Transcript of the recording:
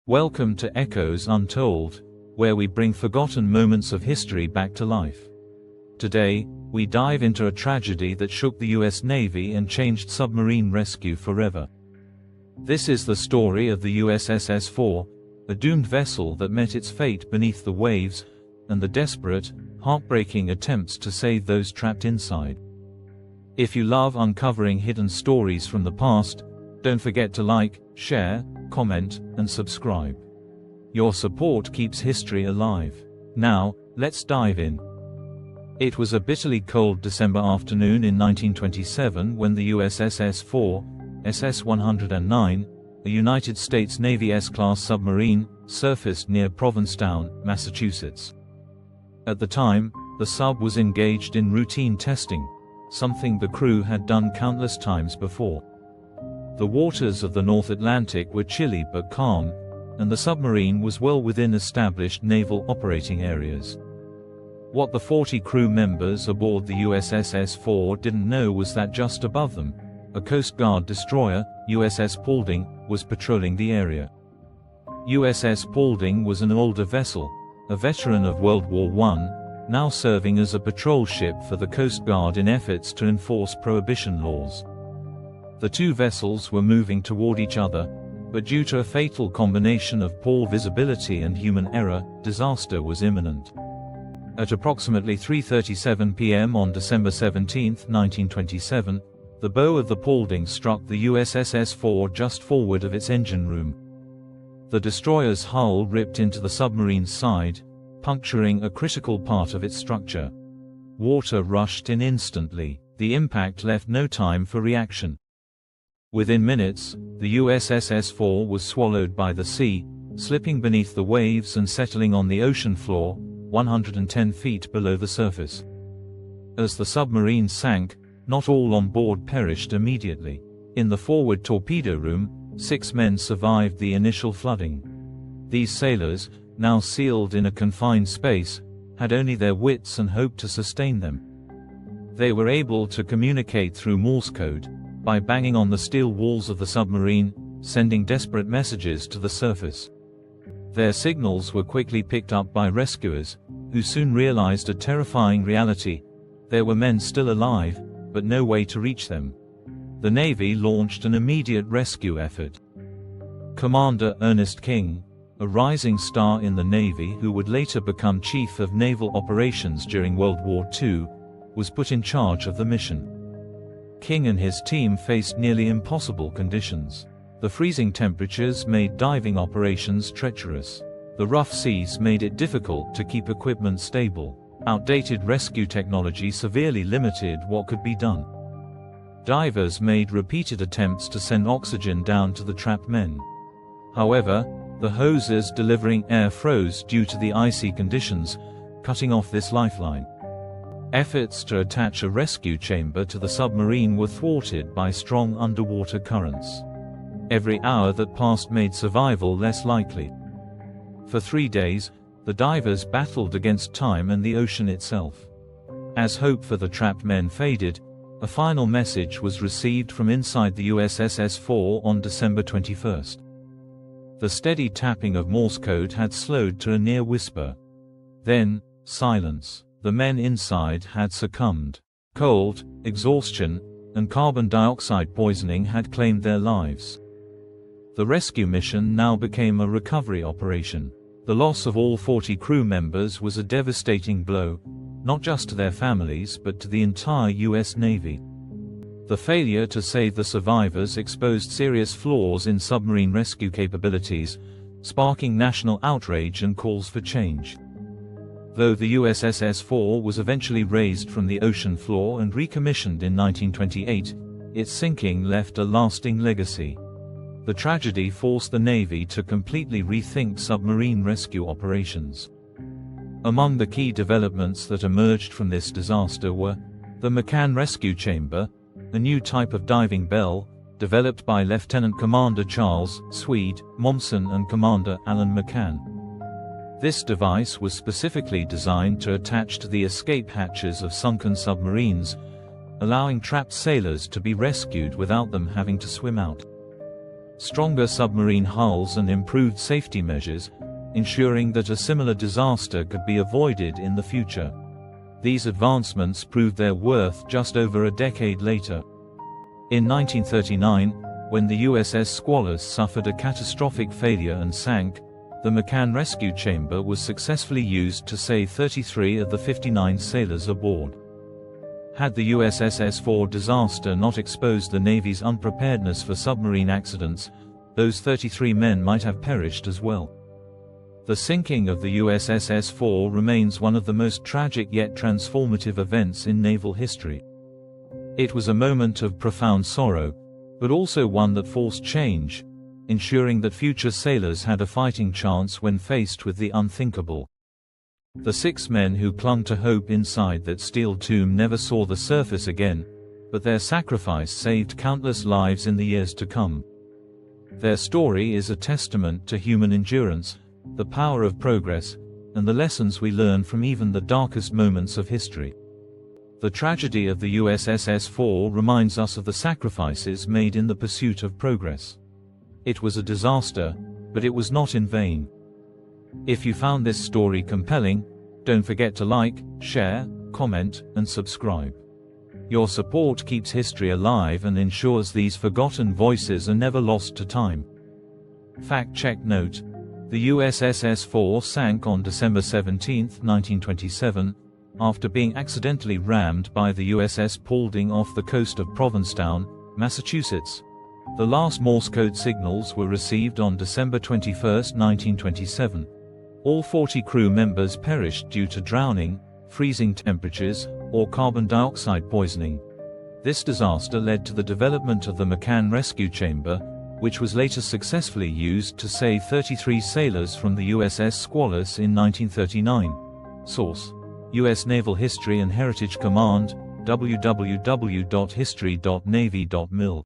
Welcome to Echoes Untold, where we bring forgotten moments of history back to life. Today, we dive into a tragedy that shook the US Navy and changed submarine rescue forever. This is the story of the USS S-4, a doomed vessel that met its fate beneath the waves, and the desperate, heartbreaking attempts to save those trapped inside. If you love uncovering hidden stories from the past, don't forget to like, share, comment, and subscribe. Your support keeps history alive. Now, let's dive in. It was a bitterly cold December afternoon in 1927 when the USS S-4, SS-109, a United States Navy S-class submarine, surfaced near Provincetown, Massachusetts. At the time, the sub was engaged in routine testing, something the crew had done countless times before. The waters of the North Atlantic were chilly but calm, and the submarine was well within established naval operating areas. What the 40 crew members aboard the USS S-4 didn't know was that just above them, a Coast Guard destroyer, USS Paulding, was patrolling the area. USS Paulding was an older vessel, a veteran of World War I, now serving as a patrol ship for the Coast Guard in efforts to enforce prohibition laws. The two vessels were moving toward each other, but due to a fatal combination of poor visibility and human error, disaster was imminent. At approximately 3:37 p.m. on December 17, 1927, the bow of the Paulding struck the USS S-4 just forward of its engine room. The destroyer's hull ripped into the submarine's side, puncturing a critical part of its structure. Water rushed in instantly. The impact left no time for reaction. Within minutes, the USS S-4 was swallowed by the sea, slipping beneath the waves and settling on the ocean floor, 110 feet below the surface. As the submarine sank, not all on board perished immediately. In the forward torpedo room, 6 men survived the initial flooding. These sailors, now sealed in a confined space, had only their wits and hope to sustain them. They were able to communicate through Morse code, by banging on the steel walls of the submarine, sending desperate messages to the surface. Their signals were quickly picked up by rescuers, who soon realized a terrifying reality: there were men still alive, but no way to reach them. The Navy launched an immediate rescue effort. Commander Ernest King, a rising star in the Navy who would later become Chief of Naval Operations during World War II, was put in charge of the mission. King and his team faced nearly impossible conditions. The freezing temperatures made diving operations treacherous. The rough seas made it difficult to keep equipment stable. Outdated rescue technology severely limited what could be done. Divers made repeated attempts to send oxygen down to the trapped men. However, the hoses delivering air froze due to the icy conditions, cutting off this lifeline. Efforts to attach a rescue chamber to the submarine were thwarted by strong underwater currents. Every hour that passed made survival less likely. For 3 days, the divers battled against time and the ocean itself. As hope for the trapped men faded, a final message was received from inside the USS S-4 on December 21. The steady tapping of Morse code had slowed to a near whisper. Then, silence. The men inside had succumbed. Cold, exhaustion, and carbon dioxide poisoning had claimed their lives. The rescue mission now became a recovery operation. The loss of all 40 crew members was a devastating blow, not just to their families but to the entire US Navy. The failure to save the survivors exposed serious flaws in submarine rescue capabilities, sparking national outrage and calls for change. Though the USS S-4 was eventually raised from the ocean floor and recommissioned in 1928, its sinking left a lasting legacy. The tragedy forced the Navy to completely rethink submarine rescue operations. Among the key developments that emerged from this disaster were the McCann Rescue Chamber, a new type of diving bell, developed by Lieutenant Commander Charles Swede Momsen and Commander Alan McCann. This device was specifically designed to attach to the escape hatches of sunken submarines, allowing trapped sailors to be rescued without them having to swim out. stronger submarine hulls and improved safety measures, ensuring that a similar disaster could be avoided in the future. These advancements proved their worth just over a decade later. In 1939, when the USS Squalus suffered a catastrophic failure and sank, the McCann rescue chamber was successfully used to save 33 of the 59 sailors aboard. Had the USS S-4 disaster not exposed the Navy's unpreparedness for submarine accidents, those 33 men might have perished as well. The sinking of the USS S-4 remains one of the most tragic yet transformative events in naval history. It was a moment of profound sorrow, but also one that forced change, ensuring that future sailors had a fighting chance when faced with the unthinkable. The 6 men who clung to hope inside that steel tomb never saw the surface again, but their sacrifice saved countless lives in the years to come. Their story is a testament to human endurance, the power of progress, and the lessons we learn from even the darkest moments of history. The tragedy of the USS S-4 reminds us of the sacrifices made in the pursuit of progress. It was a disaster, but it was not in vain. If you found this story compelling, don't forget to like, share, comment, and subscribe. Your support keeps history alive and ensures these forgotten voices are never lost to time. Fact check note: the USS S-4 sank on December 17, 1927, after being accidentally rammed by the USS Paulding off the coast of Provincetown, Massachusetts. The last Morse code signals were received on December 21, 1927. All 40 crew members perished due to drowning, freezing temperatures, or carbon dioxide poisoning. This disaster led to the development of the McCann rescue chamber, which was later successfully used to save 33 sailors from the USS Squalus in 1939. Source: U.S. Naval History and Heritage Command, www.history.navy.mil.